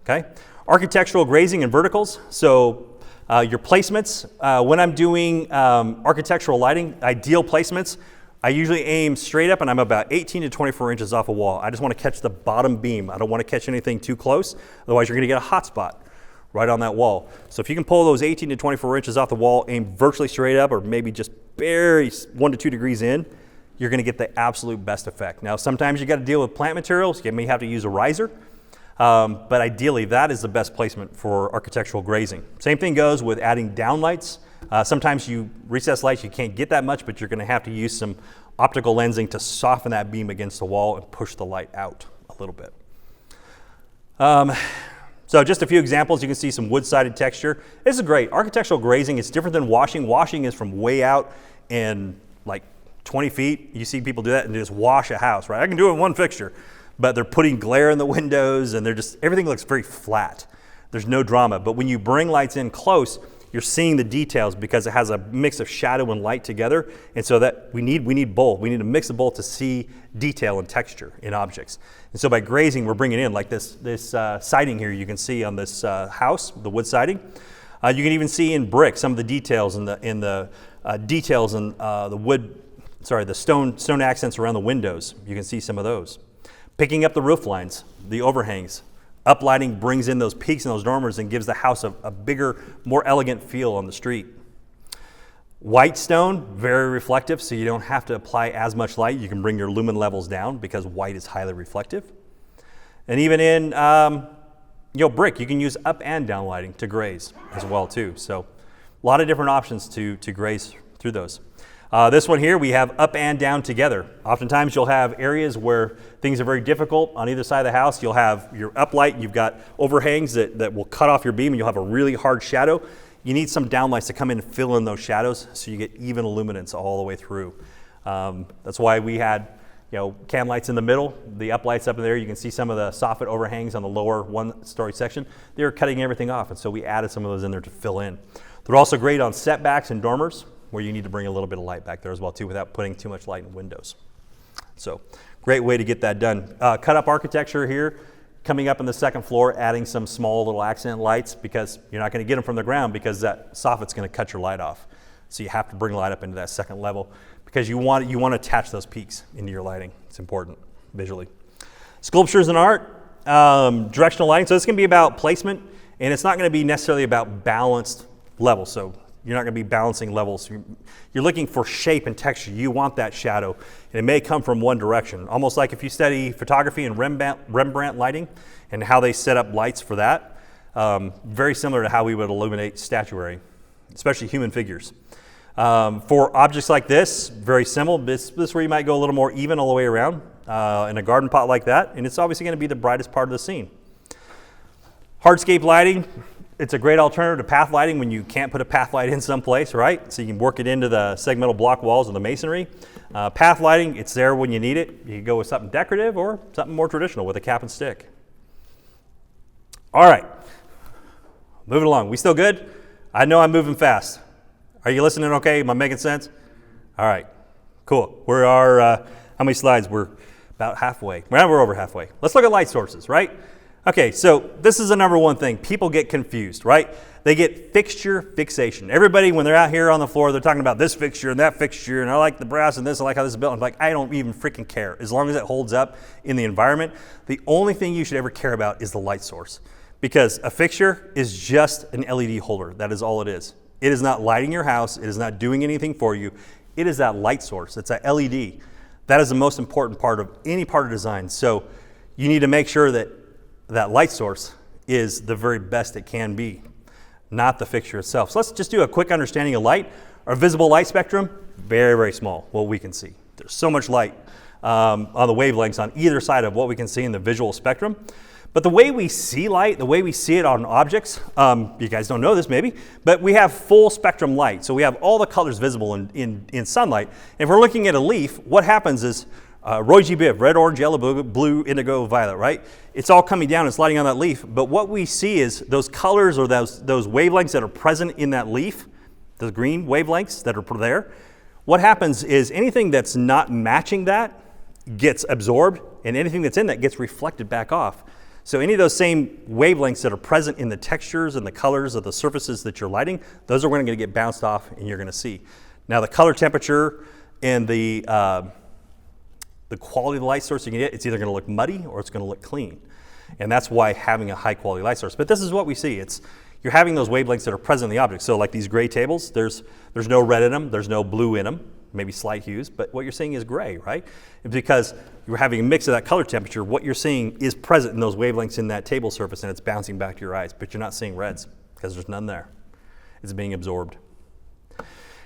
Speaker 1: Okay? Architectural grazing and verticals. So your placements, when I'm doing architectural lighting, ideal placements, I usually aim straight up and I'm about 18 to 24 inches off a wall. I just want to catch the bottom beam. I don't want to catch anything too close, otherwise you're going to get a hot spot right on that wall. So if you can pull those 18 to 24 inches off the wall, aim virtually straight up or maybe just barely 1 to 2 degrees in, you're going to get the absolute best effect. Now sometimes you got to deal with plant materials, you may have to use a riser. But ideally, that is the best placement for architectural grazing. Same thing goes with adding downlights. Sometimes recessed lights, you can't get that much, but you're going to have to use some optical lensing to soften that beam against the wall and push the light out a little bit. So just a few examples. You can see some wood-sided texture. This is great. Architectural grazing is different than washing. Washing is from way out and like 20 feet. You see people do that and just wash a house, right? I can do it in one fixture. But they're putting glare in the windows and everything looks very flat. There's no drama. But when you bring lights in close, you're seeing the details because it has a mix of shadow and light together. And so that we need both. We need a mix of both to see detail and texture in objects. And so by grazing, we're bringing in like this siding here you can see on this house, the wood siding. You can even see in brick some of the details in the stone accents around the windows. You can see some of those. Picking up the roof lines, the overhangs. Uplighting brings in those peaks and those dormers and gives the house a bigger, more elegant feel on the street. White stone, very reflective, so you don't have to apply as much light. You can bring your lumen levels down because white is highly reflective. And even in brick, you can use up and down lighting to graze as well too. So a lot of different options to graze through those. This one here, we have up and down together. Oftentimes you'll have areas where things are very difficult on either side of the house. You'll have your uplight, you've got overhangs that will cut off your beam and you'll have a really hard shadow. You need some downlights to come in and fill in those shadows so you get even illuminance all the way through. That's why we had cam lights in the middle, the uplights up in there. You can see some of the soffit overhangs on the lower one-story section. They were cutting everything off, and so we added some of those in there to fill in. They're also great on setbacks and dormers, where you need to bring a little bit of light back there as well too without putting too much light in windows. So great way to get that done. Cut up architecture here, coming up in the second floor, adding some small little accent lights because you're not going to get them from the ground because that soffit's going to cut your light off. So you have to bring light up into that second level because you want to attach those peaks into your lighting. It's important visually. Sculptures and art, directional lighting. So it's going to be about placement, and it's not going to be necessarily about balanced levels. So you're not going to be balancing levels. You're looking for shape and texture. You want that shadow, and it may come from one direction. Almost like if you study photography and Rembrandt lighting and how they set up lights for that. Very similar to how we would illuminate statuary, especially human figures. For objects like this, very simple. This is where you might go a little more even all the way around in a garden pot like that, and it's obviously going to be the brightest part of the scene. Hardscape lighting. It's a great alternative to path lighting when you can't put a path light in someplace, right? So you can work it into the segmental block walls of the masonry. Path lighting, it's there when you need it. You can go with something decorative or something more traditional with a cap and stick. All right, moving along. We still good? I know I'm moving fast. Are you listening okay? Am I making sense? All right, cool. We are, how many slides? We're about halfway. Well, we're over halfway. Let's look at light sources, right? Okay, so this is the number one thing. People get confused, right? They get fixture fixation. Everybody, when they're out here on the floor, they're talking about this fixture and that fixture, and I like the brass and this, I like how this is built. I'm like, I don't even freaking care. As long as it holds up in the environment, the only thing you should ever care about is the light source. Because a fixture is just an LED holder. That is all it is. It is not lighting your house. It is not doing anything for you. It is that light source. It's that LED. That is the most important part of any part of design. So you need to make sure that that light source is the very best it can be, not the fixture itself. So let's just do a quick understanding of light. Our visible light spectrum, very, very small, what we can see. There's so much light on the wavelengths on either side of what we can see in the visual spectrum. But the way we see light, the way we see it on objects, you guys don't know this maybe, but we have full spectrum light. So we have all the colors visible in sunlight. And if we're looking at a leaf, what happens is Roy G. Biv, red, orange, yellow, blue, indigo, violet, right? It's all coming down, it's lighting on that leaf. But what we see is those colors or those wavelengths that are present in that leaf, the green wavelengths that are there, what happens is anything that's not matching that gets absorbed, and anything that's in that gets reflected back off. So any of those same wavelengths that are present in the textures and the colors of the surfaces that you're lighting, those are going to get bounced off and you're going to see. Now the color temperature and the quality of the light source you can get, it's either going to look muddy or it's going to look clean. And that's why having a high quality light source. But this is what we see. You're having those wavelengths that are present in the object. So like these gray tables, there's no red in them, there's no blue in them, maybe slight hues, but what you're seeing is gray, right? It's because you're having a mix of that color temperature. What you're seeing is present in those wavelengths in that table surface, and it's bouncing back to your eyes, but you're not seeing reds because there's none there. It's being absorbed.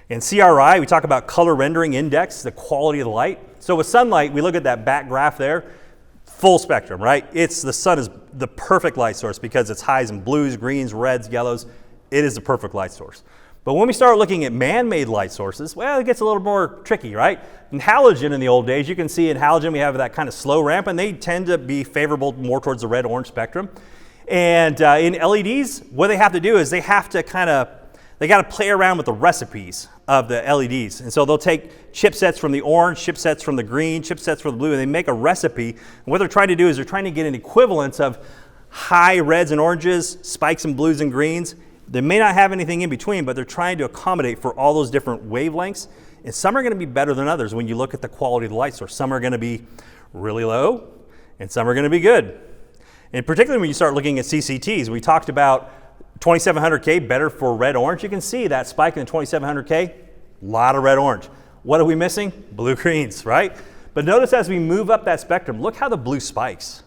Speaker 1: In CRI, we talk about color rendering index, the quality of the light. So with sunlight, we look at that back graph there, full spectrum, right? The sun is the perfect light source because it's highs in blues, greens, reds, yellows. It is the perfect light source. But when we start looking at man-made light sources, well, it gets a little more tricky, right? In halogen in the old days, you can see in halogen we have that kind of slow ramp, and they tend to be favorable more towards the red-orange spectrum. And in LEDs, what they have to do is they got to play around with the recipes of the LEDs. And so they'll take chipsets from the orange, chipsets from the green, chipsets from the blue, and they make a recipe. And what they're trying to do is they're trying to get an equivalence of high reds and oranges, spikes in blues and greens. They may not have anything in between, but they're trying to accommodate for all those different wavelengths. And some are going to be better than others when you look at the quality of the light source. Some are going to be really low, and some are going to be good. And particularly when you start looking at CCTs, we talked about 2700K better for red-orange. You can see that spike in the 2700K, a lot of red-orange. What are we missing? Blue-greens, right? But notice as we move up that spectrum, look how the blue spikes.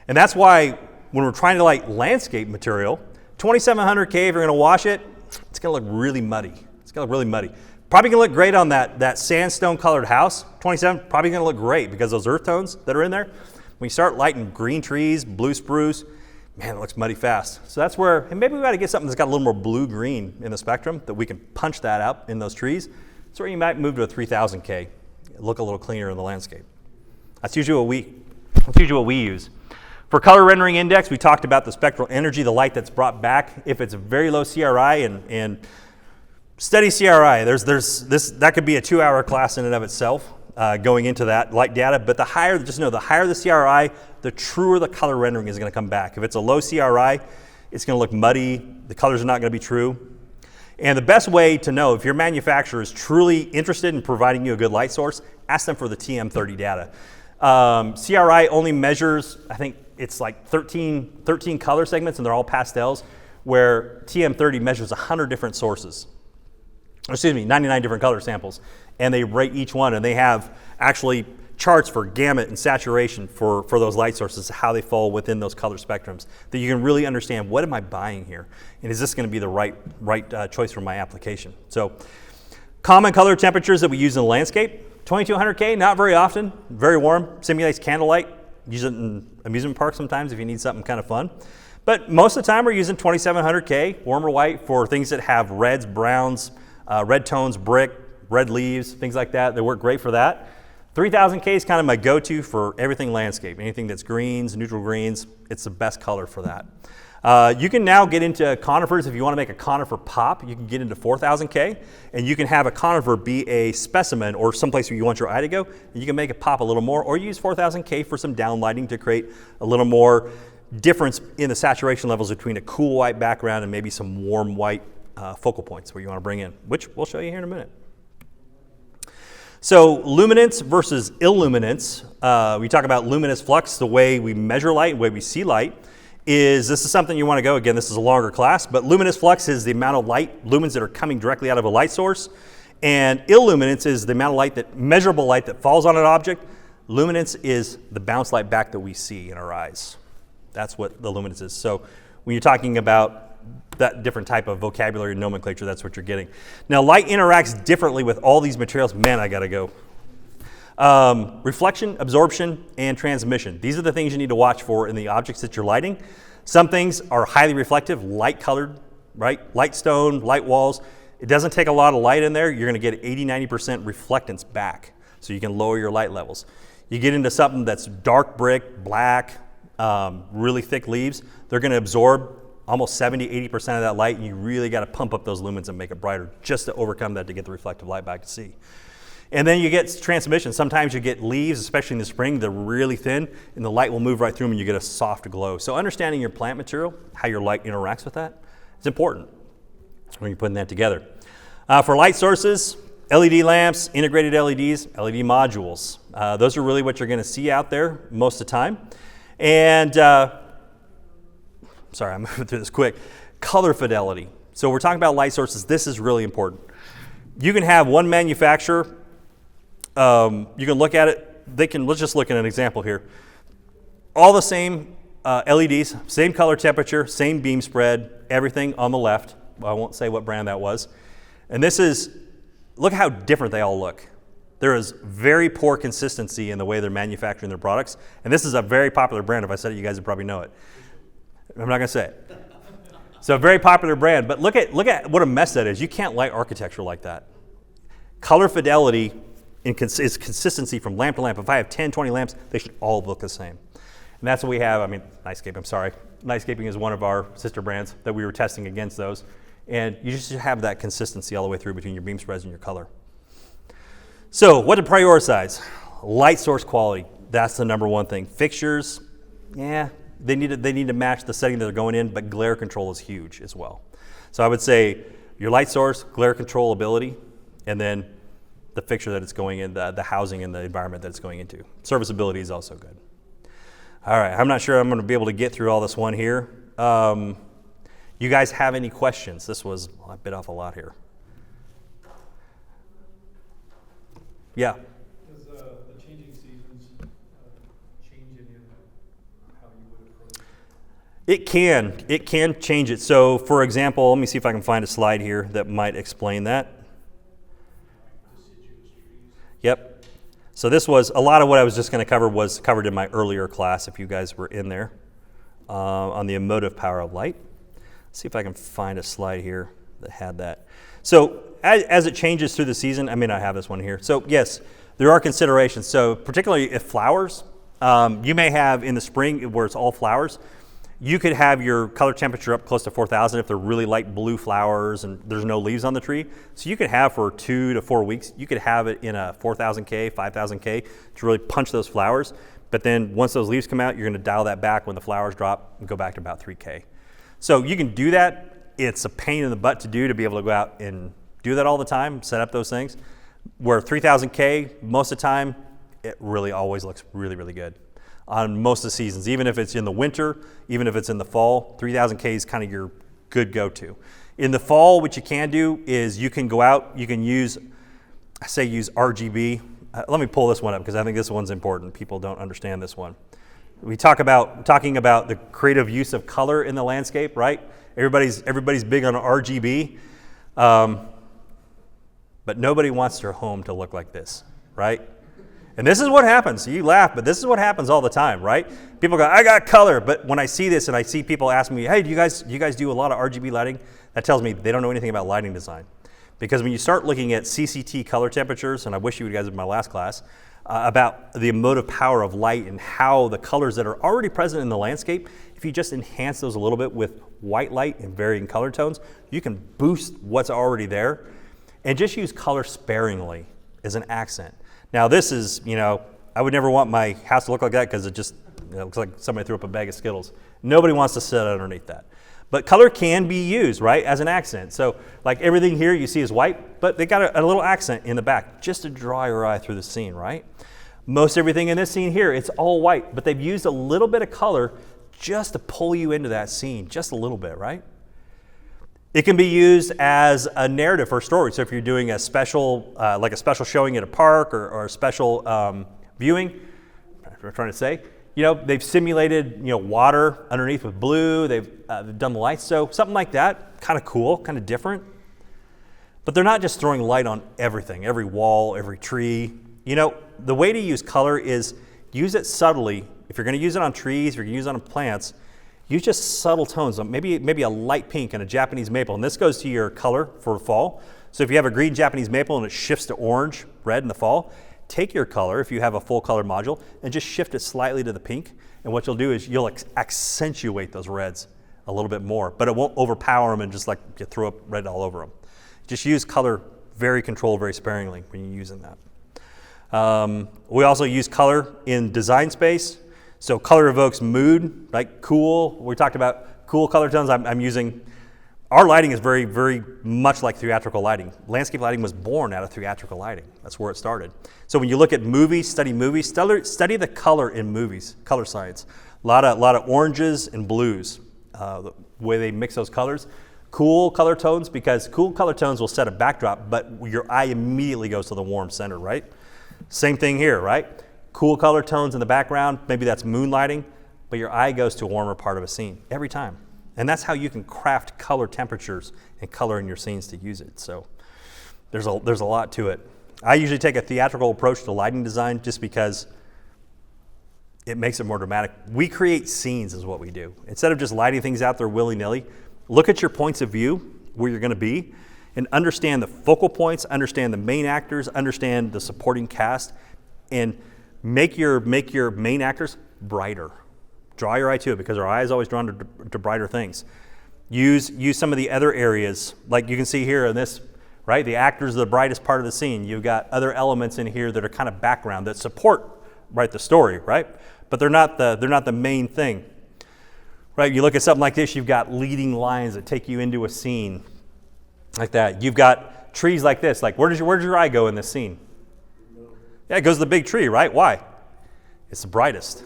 Speaker 1: And that's why when we're trying to light landscape material, 2700K, if you're going to wash it, it's going to look really muddy. It's going to look really muddy. Probably going to look great on that sandstone colored house. 27, probably going to look great because those earth tones that are in there. When you start lighting green trees, blue spruce, man, it looks muddy fast. So that's where, and maybe we got to get something that's got a little more blue-green in the spectrum that we can punch that out in those trees. That's where you might move to a 3000K, look a little cleaner in the landscape. That's usually what we use. For color rendering index, we talked about the spectral energy, the light that's brought back. If it's a very low CRI and steady CRI, that could be a 2-hour class in and of itself going into that light data. But the higher the CRI, the truer the color rendering is going to come back. If it's a low CRI, it's going to look muddy. The colors are not going to be true. And the best way to know if your manufacturer is truly interested in providing you a good light source, ask them for the TM30 data. CRI only measures, I think it's like 13 color segments, and they're all pastels, where TM30 measures 100 different sources. 99 different color samples, and they rate each one, and they have actually charts for gamut and saturation for those light sources, how they fall within those color spectrums, that you can really understand, what am I buying here? And is this going to be the right choice for my application? So common color temperatures that we use in the landscape, 2200K, not very often, very warm, simulates candlelight. Use it in amusement parks sometimes if you need something kind of fun. But most of the time we're using 2700K, warmer white, for things that have reds, browns, red tones, brick, red leaves, things like that. They work great for that. 3000K is kind of my go-to for everything landscape. Anything that's greens, neutral greens, it's the best color for that. You can now get into conifers. If you want to make a conifer pop, you can get into 4000K, and you can have a conifer be a specimen or someplace where you want your eye to go, and you can make it pop a little more, or use 4000K for some downlighting to create a little more difference in the saturation levels between a cool white background and maybe some warm white focal points where you want to bring in, which we'll show you here in a minute. So luminance versus illuminance. We talk about luminous flux, the way we measure light, the way we see light. This is something you want to go, again, this is a longer class, but luminous flux is the amount of light, lumens that are coming directly out of a light source, and illuminance is the amount of light, measurable light that falls on an object. Luminance is the bounce light back that we see in our eyes. That's what the luminance is. So when you're talking about that different type of vocabulary and nomenclature, that's what you're getting. Now, light interacts differently with all these materials. Man, I gotta go. Reflection, absorption, and transmission. These are the things you need to watch for in the objects that you're lighting. Some things are highly reflective, light colored, right? Light stone, light walls. It doesn't take a lot of light in there. You're gonna get 80-90% reflectance back, so you can lower your light levels. You get into something that's dark brick, black, really thick leaves, they're gonna absorb almost 70-80% of that light, and you really gotta pump up those lumens and make it brighter just to overcome that to get the reflective light back to see. And then you get transmission. Sometimes you get leaves, especially in the spring, they're really thin, and the light will move right through them and you get a soft glow. So understanding your plant material, how your light interacts with that, is important when you're putting that together. For light sources, LED lamps, integrated LEDs, LED modules. Those are really what you're gonna see out there most of the time. And sorry, I'm moving through this quick. Color fidelity. So we're talking about light sources. This is really important. You can have one manufacturer. You can look at it. Let's just look at an example here. All the same LEDs, same color temperature, same beam spread, everything on the left. Well, I won't say what brand that was. And this is, look how different they all look. There is very poor consistency in the way they're manufacturing their products. And this is a very popular brand. If I said it, you guys would probably know it. I'm not gonna say it. So a very popular brand, but look at what a mess that is. You can't light architecture like that. Color fidelity is consistency from lamp to lamp. If I have 10, 20 lamps, they should all look the same. And that's what we have. I mean, Nightscape, I'm sorry. Nightscaping is one of our sister brands that we were testing against those. And you just have that consistency all the way through between your beam spreads and your color. So what to prioritize? Light source quality. That's the number one thing. Fixtures, yeah, they need to match the setting that they're going in, but glare control is huge as well. So I would say your light source, glare controllability, and then the fixture that it's going in, the housing and the environment that it's going into. Serviceability is also good. All right, I'm not sure I'm gonna be able to get through all this one here. You guys have any questions? This was, I bit off a lot here. Yeah.
Speaker 2: Does the changing seasons change any of how you would approach it?
Speaker 1: It can change it. So for example, let me see if I can find a slide here that might explain that.
Speaker 2: Deciduous trees?
Speaker 1: Yep. So this was, a lot of what I was just gonna cover was covered in my earlier class, if you guys were in there, on the emotive power of light. Let's see if I can find a slide here that had that. So as it changes through the season, I may not have this one here. So yes, there are considerations. So particularly if flowers, you may have in the spring where it's all flowers, you could have your color temperature up close to 4,000 if they're really light blue flowers and there's no leaves on the tree. So you could have for 2 to 4 weeks, you could have it in a 4,000K, 5,000K to really punch those flowers. But then once those leaves come out, you're gonna dial that back when the flowers drop and go back to about 3K. So you can do that. It's a pain in the butt to do, to be able to go out and do that all the time, set up those things. Where 3,000K, most of the time, it really always looks really, really good on most of the seasons. Even if it's in the winter, even if it's in the fall, 3,000K is kind of your good go-to. In the fall, what you can do is you can go out, you can use RGB. Let me pull this one up because I think this one's important. People don't understand this one. We talking about the creative use of color in the landscape, right? Everybody's big on RGB, but nobody wants their home to look like this, right? And this is what happens. You laugh, but this is what happens all the time, right? People go, I got color, but when I see this and I see people ask me, hey, do you guys do a lot of RGB lighting? That tells me they don't know anything about lighting design. Because when you start looking at CCT color temperatures, and I wish you guys in my last class, about the emotive power of light and how the colors that are already present in the landscape, if you just enhance those a little bit with white light and varying color tones, you can boost what's already there. And just use color sparingly as an accent. Now this is, I would never want my house to look like that because it just looks like somebody threw up a bag of Skittles. Nobody wants to sit underneath that. But color can be used, right, as an accent. So like everything here you see is white, but they got a little accent in the back just to draw your eye through the scene, right? Most everything in this scene here, it's all white, but they've used a little bit of color just to pull you into that scene, just a little bit, right? It can be used as a narrative for a story. So if you're doing a special, like a special showing at a park or a special viewing, we're trying to say, they've simulated, water underneath with blue. They've done the lights. So something like that, kind of cool, kind of different. But they're not just throwing light on everything, every wall, every tree. The way to use color is use it subtly. If you're going to use it on trees, if you're going to use it on plants, use just subtle tones, maybe a light pink and a Japanese maple. And this goes to your color for fall. So if you have a green Japanese maple and it shifts to orange, red in the fall, take your color, if you have a full color module, and just shift it slightly to the pink. And what you'll do is you'll accentuate those reds a little bit more, but it won't overpower them and just like you throw up red all over them. Just use color very controlled, very sparingly when you're using that. We also use color in design space. So color evokes mood, like cool. We talked about cool color tones. I'm using, our lighting is very, very much like theatrical lighting. Landscape lighting was born out of theatrical lighting. That's where it started. So when you look at movies, study the color in movies, color science. A lot of oranges and blues, the way they mix those colors. Cool color tones, because cool color tones will set a backdrop, but your eye immediately goes to the warm center, right? Same thing here, right? Cool color tones in the background, maybe that's moonlighting, but your eye goes to a warmer part of a scene every time. And that's how you can craft color temperatures and color in your scenes to use it. So there's a lot to it. I usually take a theatrical approach to lighting design just because it makes it more dramatic. We create scenes is what we do. Instead of just lighting things out there willy-nilly, look at your points of view, where you're gonna be, and understand the focal points, understand the main actors, understand the supporting cast, and make your main actors brighter. Draw your eye to it, because our eye is always drawn to brighter things. Use some of the other areas, like you can see here in this, right? The actors are the brightest part of the scene. You've got other elements in here that are kind of background that support, right, the story, right? But they're not the main thing, right? You look at something like this, you've got leading lines that take you into a scene like that. You've got trees like this. Like where does your eye go in this scene? Yeah, it goes to the big tree, right? Why? It's the brightest.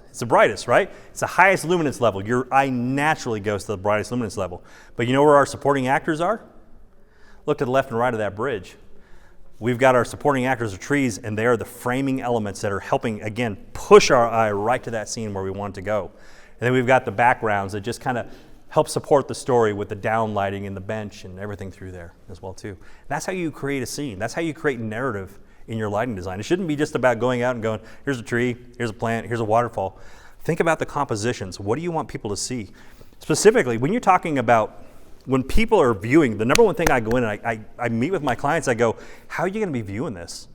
Speaker 1: It's the brightest, right? It's the highest luminance level. Your eye naturally goes to the brightest luminance level. But you know where our supporting actors are? Look to the left and right of that bridge. We've got our supporting actors of trees, and they are the framing elements that are helping, again, push our eye right to that scene where we want to go. And then we've got the backgrounds that just kind of help support the story with the down lighting and the bench and everything through there as well too. That's how you create a scene. That's how you create narrative in your lighting design. It shouldn't be just about going out and going, here's a tree, here's a plant, here's a waterfall. Think about the compositions. What do you want people to see? Specifically, when you're talking about, when people are viewing, the number one thing I go in and I meet with my clients, I go, how are you gonna be viewing this?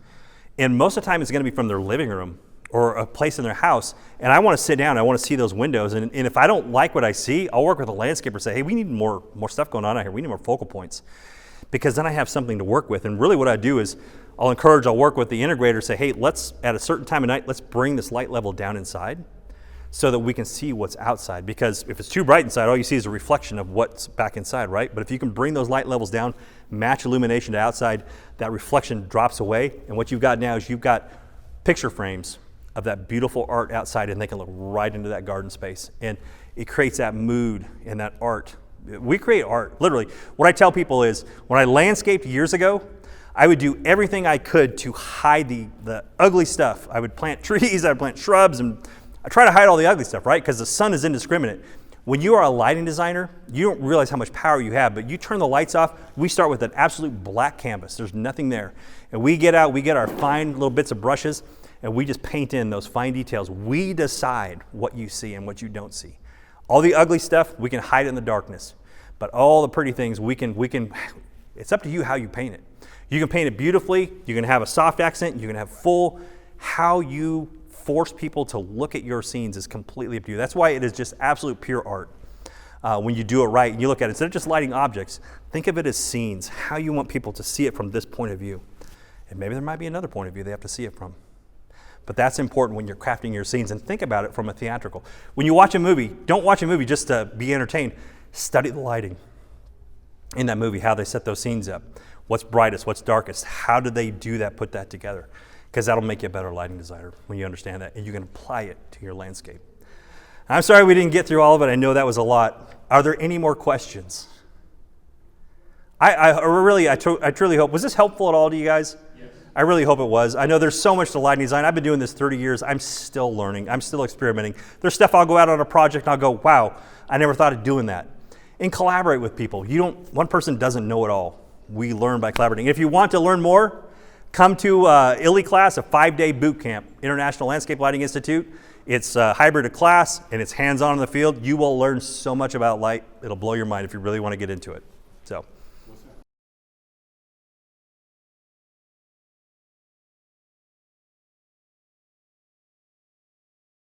Speaker 1: And most of the time it's gonna be from their living room or a place in their house. And I wanna sit down, I wanna see those windows. And if I don't like what I see, I'll work with a landscaper and say, hey, we need more stuff going on out here. We need more focal points. Because then I have something to work with. And really what I do is I'll work with the integrator, say, hey, let's, at a certain time of night, let's bring this light level down inside so that we can see what's outside. Because if it's too bright inside, all you see is a reflection of what's back inside, right? But if you can bring those light levels down, match illumination to outside, that reflection drops away. And what you've got now is you've got picture frames of that beautiful art outside, and they can look right into that garden space. And it creates that mood and that art. We create art, literally. What I tell people is, when I landscaped years ago, I would do everything I could to hide the ugly stuff. I would plant trees, I would plant shrubs, and I try to hide all the ugly stuff, right? Because the sun is indiscriminate. When you are a lighting designer, you don't realize how much power you have, but you turn the lights off, we start with an absolute black canvas. There's nothing there. And we get out, we get our fine little bits of brushes, and we just paint in those fine details. We decide what you see and what you don't see. All the ugly stuff, we can hide it in the darkness. But all the pretty things, we can It's up to you how you paint it. You can paint it beautifully, you can have a soft accent, you can have full. How you force people to look at your scenes is completely up to you. That's why it is just absolute pure art. When you do it right and you look at it, instead of just lighting objects, think of it as scenes, how you want people to see it from this point of view. And maybe there might be another point of view they have to see it from. But that's important when you're crafting your scenes, and think about it from a theatrical. When you watch a movie, don't watch a movie just to be entertained. Study the lighting in that movie, how they set those scenes up. What's brightest, what's darkest, how do they do that, put that together? Because that'll make you a better lighting designer when you understand that, and you can apply it to your landscape. I'm sorry we didn't get through all of it. I know that was a lot. Are there any more questions? I truly hope, was this helpful at all to you guys?
Speaker 2: Yes.
Speaker 1: I really hope it was. I know there's so much to lighting design. I've been doing this 30 years. I'm still learning. I'm still experimenting. There's stuff I'll go out on a project and I'll go, wow, I never thought of doing that. And collaborate with people. One person doesn't know it all. We learn by collaborating. If you want to learn more, come to ILLI class, a 5-day boot camp, International Landscape Lighting Institute. It's a hybrid class, and it's hands-on in the field. You will learn so much about light. It'll blow your mind if you really want to get into it. So